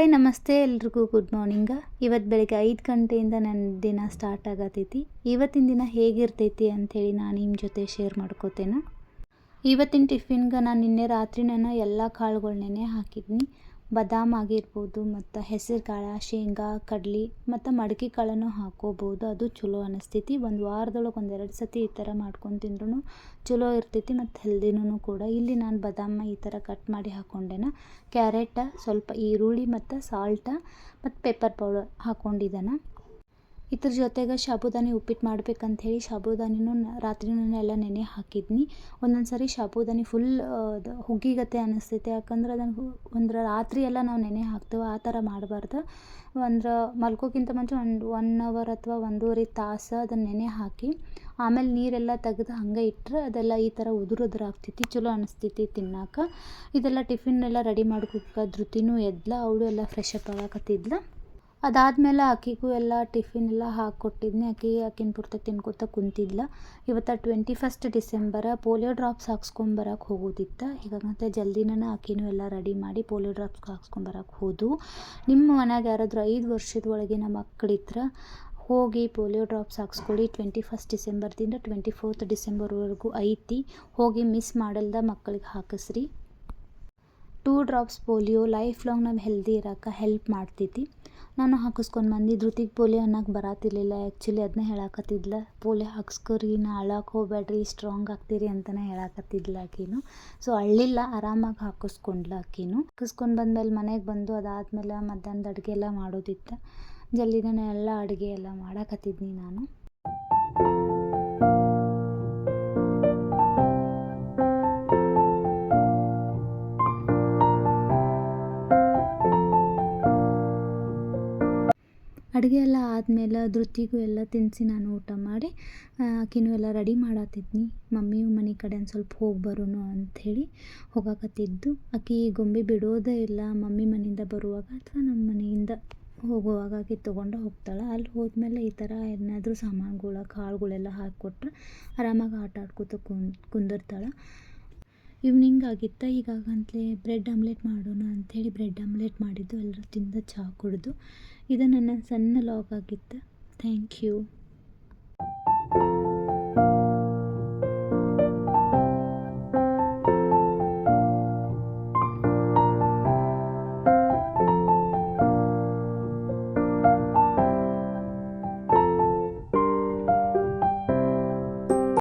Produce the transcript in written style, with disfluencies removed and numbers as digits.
Hi ನಮಸ್ತೆ ಎಲ್ರಿಗೂ good morning. ಇವತ್ತು ಬೆಳಗ್ಗೆ 5 ಗಂಟೆಯಿಂದ ನನ್ನ ದಿನ ಸ್ಟಾರ್ಟ್ ಆಗತೈತಿ. ಇವತ್ತಿನ ದಿನ ಹೇಗಿರ್ತೈತಿ ಅಂಥೇಳಿ ನಾನು ನಿಮ್ಮ ಜೊತೆ ಶೇರ್ ಮಾಡ್ಕೋತೇನೆ. ಇವತ್ತಿನ ಟಿಫಿನ್ಗೆ ನಾನು ನಿನ್ನೆ ರಾತ್ರಿ ಎಲ್ಲ ಕಾಳುಗಳು ನೆನೆ ಹಾಕಿದ್ನಿ. ಬಾದಾಮ್ ಆಗಿರ್ಬೋದು, ಮತ್ತು ಹೆಸರು ಕಾಳು, ಶೇಂಗಾ, ಕಡ್ಲಿ ಮತ್ತು ಮಡಕೆ ಕಾಳನ್ನು ಹಾಕೋಬೋದು. ಅದು ಚಲೋ ಅನಿಸ್ತೈತಿ. ಒಂದು ವಾರದೊಳಗೆ 1-2 ಸತಿ ಈ ಥರ ಮಾಡ್ಕೊಂಡು ತಿಂದ್ರೂ ಚಲೋ ಇರ್ತೈತಿ ಮತ್ತು ಹೆಲ್ದಿನೂ ಕೂಡ. ಇಲ್ಲಿ ನಾನು ಬಾದಾಮ ಈ ಥರ ಕಟ್ ಮಾಡಿ ಹಾಕ್ಕೊಂಡೇನ. ಕ್ಯಾರೆಟ, ಸ್ವಲ್ಪ ಈರುಳ್ಳಿ ಮತ್ತು ಸಾಲ್ಟ ಮತ್ತು ಪೆಪ್ಪರ್ ಪೌಡರ್ ಹಾಕ್ಕೊಂಡಿದ್ದಾನೆ. ಇದ್ರ ಜೊತೆಗೆ ಸಾಬುದಾನಿ ಉಪ್ಪಿಟ್ಟು ಮಾಡ್ಬೇಕಂಥೇಳಿ ಸಾಬುದಾನಿನೂ ರಾತ್ರಿನೂ ಎಲ್ಲ ನೆನೆ ಹಾಕಿದ್ನಿ. ಒಂದೊಂದು ಸಾರಿ ಸಾಬುದಾನಿ ಫುಲ್ ಹುಗ್ಗಿಗತೆ ಅನ್ನಿಸ್ತೈತೆ. ಯಾಕಂದ್ರೆ ಅದನ್ನು ಒಂದು ರಾತ್ರಿ ಎಲ್ಲ ನಾವು ನೆನೆ ಹಾಕ್ತೇವೆ, ಆ ಥರ ಮಾಡಬಾರ್ದು. ಮಲ್ಕೋಕ್ಕಿಂತ ಮುಂಚೆ 1 ಅವರ್ ಅಥವಾ 1.5 ತಾಸು ಅದನ್ನು ನೆನೆ ಹಾಕಿ ಆಮೇಲೆ ನೀರೆಲ್ಲ ತೆಗೆದು ಹಂಗೆ ಇಟ್ಟರೆ ಅದೆಲ್ಲ ಈ ಥರ ಉದುರು ಆಗ್ತೈತಿ. ಚಲೋ ಅನಿಸ್ತೈತಿ ತಿನ್ನೋಕೆ. ಇದೆಲ್ಲ ಟಿಫಿನ್ ಎಲ್ಲ ರೆಡಿ ಮಾಡ್ಕೊಬೇಕು. ಧೃತಿನೂ ಎದ್ಲ, ಅವಳು ಎಲ್ಲ ಫ್ರೆಶ್ ಅಪ್ ಆಗಕತ್ತಿದ್ಲ. ಅದಾದಮೇಲೆ ಆಕೆಗೂ ಎಲ್ಲ ಟಿಫಿನ್ ಎಲ್ಲ ಹಾಕ್ಕೊಟ್ಟಿದ್ನಿ. ಆಕಿನ ಪೂರ್ತಿ ತಿನ್ಕೋತ ಕುಂತಿದ್ಲ. ಇವತ್ತು 21 ಡಿಸೆಂಬರ. Polio drops ಹಾಕ್ಸ್ಕೊಂಬರಕ್ಕೆ ಹೋಗೋದಿತ್ತು. ಹೀಗಾಗಂತ ಜಲ್ದಿನೇ ಆಕಿನೂ ಎಲ್ಲ ರೆಡಿ ಮಾಡಿ ಪೋಲಿಯೋ ಡ್ರಾಪ್ಸ್ ಹಾಕ್ಸ್ಕೊಂಬರಕ್ಕೆ ಹೋದ್ವು. ನಿಮ್ಮ ಮನ್ಯಾಗ ಯಾರಾದರೂ 5 ವರ್ಷದ ಒಳಗಿನ ಮಕ್ಕಳಿದ್ರೆ ಹೋಗಿ ಪೋಲಿಯೋ ಡ್ರಾಪ್ಸ್ ಹಾಕ್ಸ್ಕೊಳ್ಳಿ. 21 ಡಿಸೆಂಬರ್ದಿಂದ 24 ಡಿಸೆಂಬರ್ವರೆಗೂ ಐತಿ. ಹೋಗಿ ಮಿಸ್ ಮಾಡಲ್ದ ಮಕ್ಕಳಿಗೆ ಹಾಕಿಸ್ರಿ. 2 ಡ್ರಾಪ್ಸ್ ಪೋಲಿಯೋ ಲೈಫ್ ಲಾಂಗ್ ನಾವು ಹೆಲ್ದಿ ಇರೋಕೆ ಹೆಲ್ಪ್ ಮಾಡ್ತೈತಿ. ನಾನು ಹಾಕಿಸ್ಕೊಂಡು ಬಂದು ಧೃತಿಗೆ ಪೋಲಿಯೋ ಅನ್ನೋಕೆ ಬರತ್ತಿರಲಿಲ್ಲ. ಆ್ಯಕ್ಚುಲಿ ಅದನ್ನ ಹೇಳಕತ್ತಿದ್ಲ, ಪೋಲಿಯೋ ಹಾಕ್ಸ್ಕೊರಿ, ಅಳಕ್ಕೆ ಹೋಗ್ಬೇಡ್ರಿ, ಸ್ಟ್ರಾಂಗ್ ಆಗ್ತೀರಿ ಅಂತಲೇ ಹೇಳಕತ್ತಿದ್ಲ ಆಕಿನು. ಸೊ ಅಳ್ಳಿಲ್ಲ, ಆರಾಮಾಗಿ ಹಾಕಿಸ್ಕೊಂಡ್ಲ ಆಕಿನು. ಹಾಕಿಸ್ಕೊಂಡು ಬಂದಮೇಲೆ ಮನೆಗೆ ಬಂದು ಅದಾದಮೇಲೆ ಮಧ್ಯಾಹ್ನದ ಅಡುಗೆ ಎಲ್ಲ ಮಾಡೋದಿತ್ತು. ಜಲ್ದಿನೇ ಎಲ್ಲ ಅಡುಗೆ ಎಲ್ಲ ಮಾಡಕತ್ತಿದ್ನಿ ನಾನು. ಅಡುಗೆ ಎಲ್ಲ ಆದಮೇಲೆ ಧೃತಿಗೂ ಎಲ್ಲ ತಿನ್ನಿಸಿ ನಾನು ಊಟ ಮಾಡಿ ಆಕಿನೂ ಎಲ್ಲ ರೆಡಿ ಮಾಡತ್ತಿದ್ನಿ. ಮಮ್ಮಿ ಮನೆ ಕಡೆ ಒಂದು ಸ್ವಲ್ಪ ಹೋಗಿ ಬರೋಣ ಅಂಥೇಳಿ ಹೋಗಕತ್ತಿದ್ದು. ಆಕಿ ಗೊಂಬೆ ಬಿಡೋದೇ ಇಲ್ಲ. ಮಮ್ಮಿ ಮನೆಯಿಂದ ಬರುವಾಗ ಅಥವಾ ನಮ್ಮ ಮನೆಯಿಂದ ಹೋಗುವಾಗ ಆಕಿ ತೊಗೊಂಡು ಹೋಗ್ತಾಳೆ. ಅಲ್ಲಿ ಹೋದ್ಮೇಲೆ ಈ ಥರ ಏನಾದರೂ ಸಾಮಾನುಗಳು, ಕಾಳುಗಳೆಲ್ಲ ಹಾಕಿಕೊಟ್ರೆ ಆರಾಮಾಗಿ ಆಟ ಆಡ್ಕೊತ ಕುಂದಿರ್ತಾಳೆ. ಈವ್ನಿಂಗ್ ಆಗಿತ್ತು. ಈಗಾಗಂತಲೇ ಬ್ರೆಡ್ ಆಮ್ಲೆಟ್ ಮಾಡೋಣ ಅಂಥೇಳಿ ಬ್ರೆಡ್ ಆಮ್ಲೆಟ್ ಮಾಡಿದ್ದು. ಎಲ್ಲರೂ ತಿಂದು ಚಹಾ ಕುಡಿದು. ಇದು ನನ್ನ ಸಣ್ಣ ಲಾಗ್ ಆಗಿತ್ತು. Thank you.